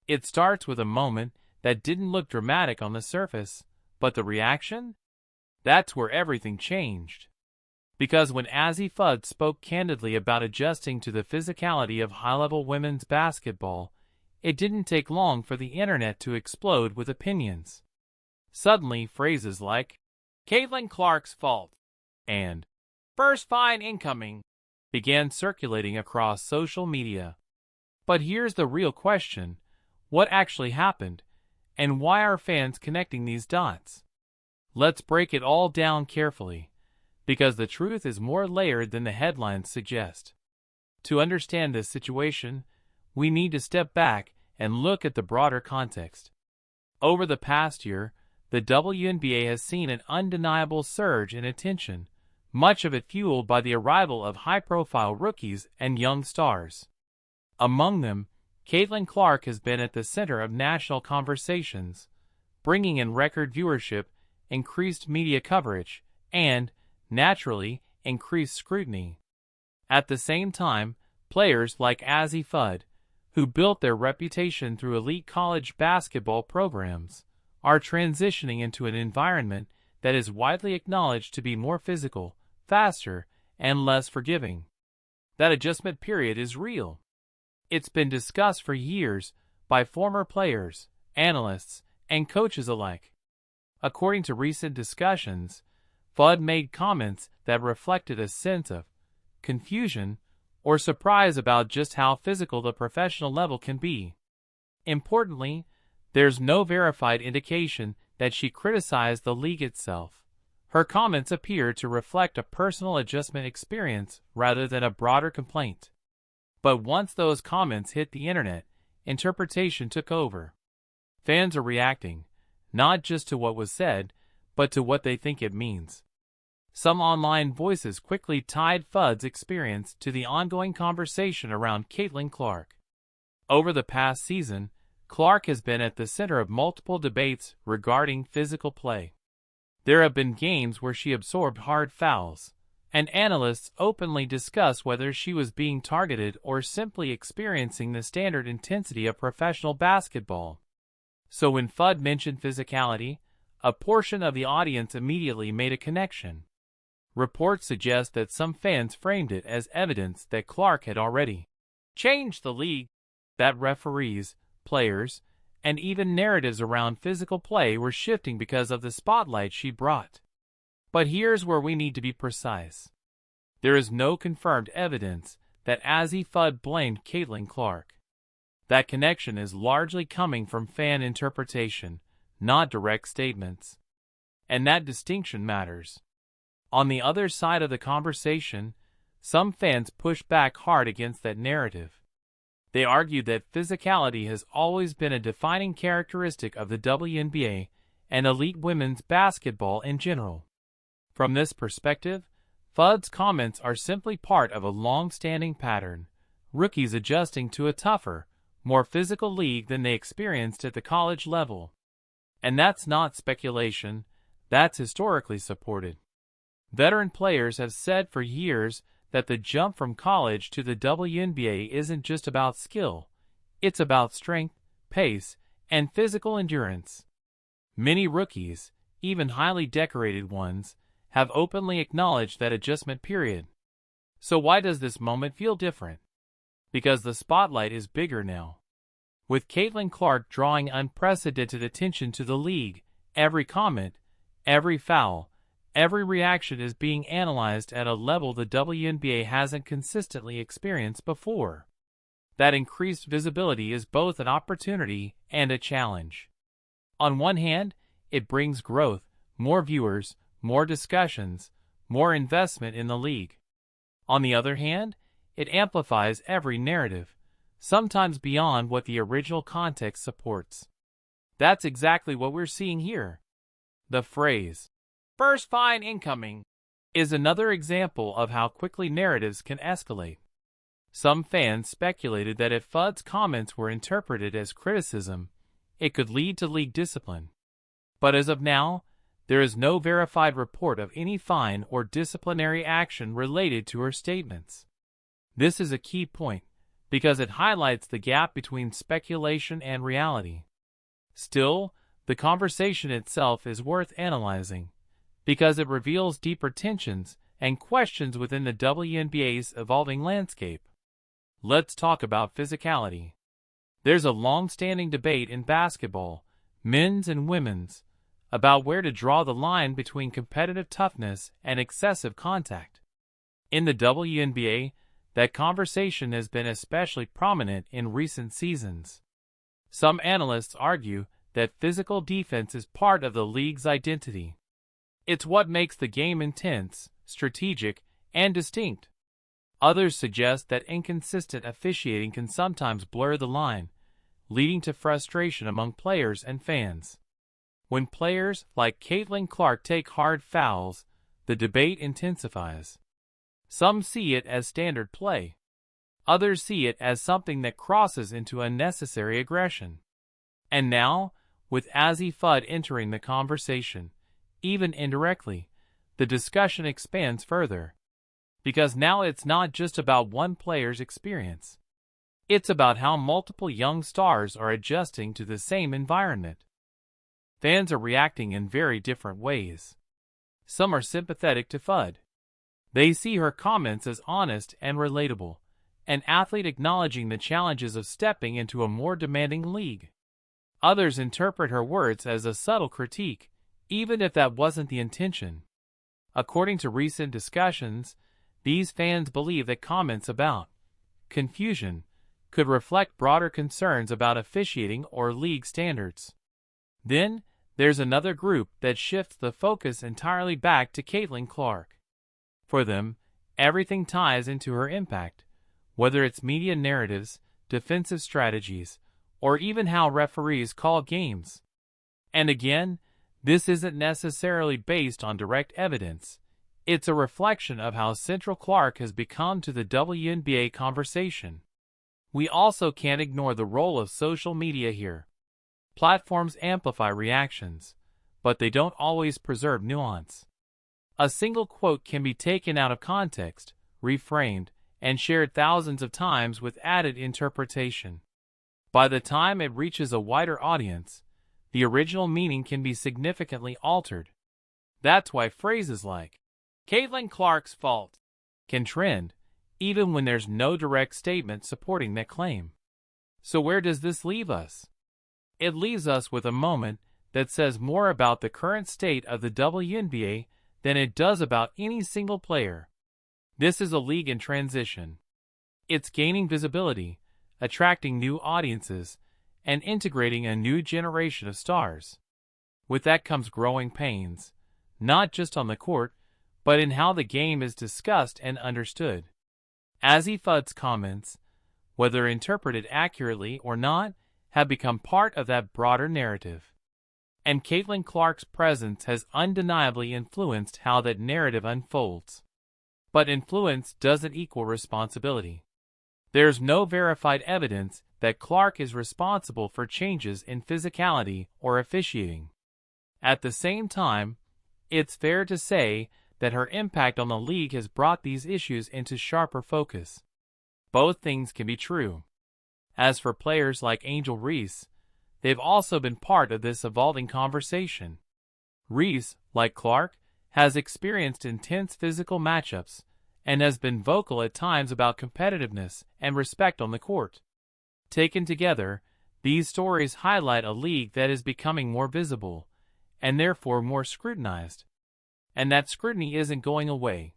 It starts with a moment that didn't look dramatic on the surface, but the reaction? That's where everything changed. Because when Azzi Fudd spoke candidly about adjusting to the physicality of high-level women's basketball, it didn't take long for the internet to explode with opinions. Suddenly, phrases like, "Caitlin Clark's fault," and "first fine incoming," began circulating across social media. But here's the real question: what actually happened, and why are fans connecting these dots? Let's break it all down carefully, because the truth is more layered than the headlines suggest. To understand this situation, we need to step back and look at the broader context. Over the past year, the WNBA has seen an undeniable surge in attention, much of it fueled by the arrival of high-profile rookies and young stars. Among them, Caitlin Clark has been at the center of national conversations, bringing in record viewership, increased media coverage, and, naturally, increased scrutiny. At the same time, players like Azzi Fudd, who built their reputation through elite college basketball programs, are transitioning into an environment that is widely acknowledged to be more physical, faster, and less forgiving. That adjustment period is real. It's been discussed for years by former players, analysts, and coaches alike. According to recent discussions, Fudd made comments that reflected a sense of confusion or surprise about just how physical the professional level can be. Importantly, there's no verified indication that she criticized the league itself. Her comments appear to reflect a personal adjustment experience rather than a broader complaint. But once those comments hit the internet, interpretation took over. Fans are reacting, not just to what was said, but to what they think it means. Some online voices quickly tied Fudd's experience to the ongoing conversation around Caitlin Clark. Over the past season, Clark has been at the center of multiple debates regarding physical play. There have been games where she absorbed hard fouls, and analysts openly discuss whether she was being targeted or simply experiencing the standard intensity of professional basketball. So when Fudd mentioned physicality, a portion of the audience immediately made a connection. Reports suggest that some fans framed it as evidence that Clark had already changed the league, that referees, players, and even narratives around physical play were shifting because of the spotlight she brought. But here's where we need to be precise. There is no confirmed evidence that Azzi Fudd blamed Caitlin Clark. That connection is largely coming from fan interpretation, not direct statements. And that distinction matters. On the other side of the conversation, some fans push back hard against that narrative. They argued that physicality has always been a defining characteristic of the WNBA and elite women's basketball in general. From this perspective, Fudd's comments are simply part of a long-standing pattern, rookies adjusting to a tougher, more physical league than they experienced at the college level. And that's not speculation, that's historically supported. Veteran players have said for years that the jump from college to the WNBA isn't just about skill, it's about strength, pace, and physical endurance. Many rookies, even highly decorated ones, have openly acknowledged that adjustment period. So why does this moment feel different? Because the spotlight is bigger now. With Caitlin Clark drawing unprecedented attention to the league, every comment, every foul, every reaction is being analyzed at a level the WNBA hasn't consistently experienced before. That increased visibility is both an opportunity and a challenge. On one hand, it brings growth, more viewers, more discussions, more investment in the league. On the other hand, it amplifies every narrative, sometimes beyond what the original context supports. That's exactly what we're seeing here. The phrase, "first fine incoming," is another example of how quickly narratives can escalate. Some fans speculated that if Fudd's comments were interpreted as criticism, it could lead to league discipline. But as of now, there is no verified report of any fine or disciplinary action related to her statements. This is a key point, because it highlights the gap between speculation and reality. Still, the conversation itself is worth analyzing, because it reveals deeper tensions and questions within the WNBA's evolving landscape. Let's talk about physicality. There's a long-standing debate in basketball, men's and women's, about where to draw the line between competitive toughness and excessive contact. In the WNBA, that conversation has been especially prominent in recent seasons. Some analysts argue that physical defense is part of the league's identity. It's what makes the game intense, strategic, and distinct. Others suggest that inconsistent officiating can sometimes blur the line, leading to frustration among players and fans. When players like Caitlin Clark take hard fouls, the debate intensifies. Some see it as standard play. Others see it as something that crosses into unnecessary aggression. And now, with Azzi Fudd entering the conversation, even indirectly, the discussion expands further. Because now it's not just about one player's experience. It's about how multiple young stars are adjusting to the same environment. Fans are reacting in very different ways. Some are sympathetic to Fudd. They see her comments as honest and relatable, an athlete acknowledging the challenges of stepping into a more demanding league. Others interpret her words as a subtle critique, even if that wasn't the intention. According to recent discussions, these fans believe that comments about confusion could reflect broader concerns about officiating or league standards. Then, there's another group that shifts the focus entirely back to Caitlin Clark. For them, everything ties into her impact, whether it's media narratives, defensive strategies, or even how referees call games. And again, this isn't necessarily based on direct evidence. It's a reflection of how central Clark has become to the WNBA conversation. We also can't ignore the role of social media here. Platforms amplify reactions, but they don't always preserve nuance. A single quote can be taken out of context, reframed, and shared thousands of times with added interpretation. By the time it reaches a wider audience, the original meaning can be significantly altered. That's why phrases like, "Caitlin Clark's fault," can trend, even when there's no direct statement supporting that claim. So where does this leave us? It leaves us with a moment that says more about the current state of the WNBA than it does about any single player. This is a league in transition. It's gaining visibility, attracting new audiences, and integrating a new generation of stars. With that comes growing pains, not just on the court, but in how the game is discussed and understood. Azzi Fudd's comments, whether interpreted accurately or not, have become part of that broader narrative. And Caitlin Clark's presence has undeniably influenced how that narrative unfolds. But influence doesn't equal responsibility. There's no verified evidence that Clark is responsible for changes in physicality or officiating. At the same time, it's fair to say that her impact on the league has brought these issues into sharper focus. Both things can be true. As for players like Angel Reese, they've also been part of this evolving conversation. Reese, like Clark, has experienced intense physical matchups and has been vocal at times about competitiveness and respect on the court. Taken together, these stories highlight a league that is becoming more visible and therefore more scrutinized. And that scrutiny isn't going away.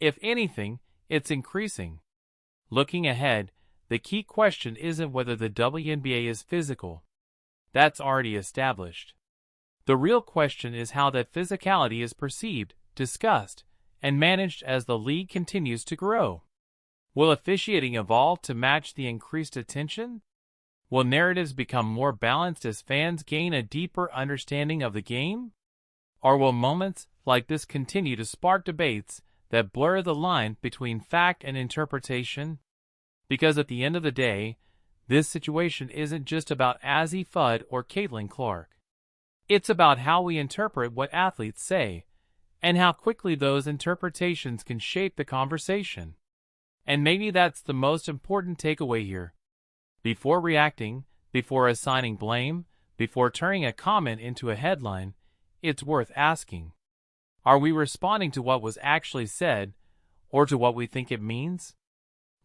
If anything, it's increasing. Looking ahead, the key question isn't whether the WNBA is physical. That's already established. The real question is how that physicality is perceived, discussed, and managed as the league continues to grow. Will officiating evolve to match the increased attention? Will narratives become more balanced as fans gain a deeper understanding of the game? Or will moments like this continue to spark debates that blur the line between fact and interpretation? Because at the end of the day, this situation isn't just about Azzi Fudd or Caitlin Clark. It's about how we interpret what athletes say, and how quickly those interpretations can shape the conversation. And maybe that's the most important takeaway here. Before reacting, before assigning blame, before turning a comment into a headline, it's worth asking. Are we responding to what was actually said, or to what we think it means?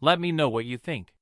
Let me know what you think.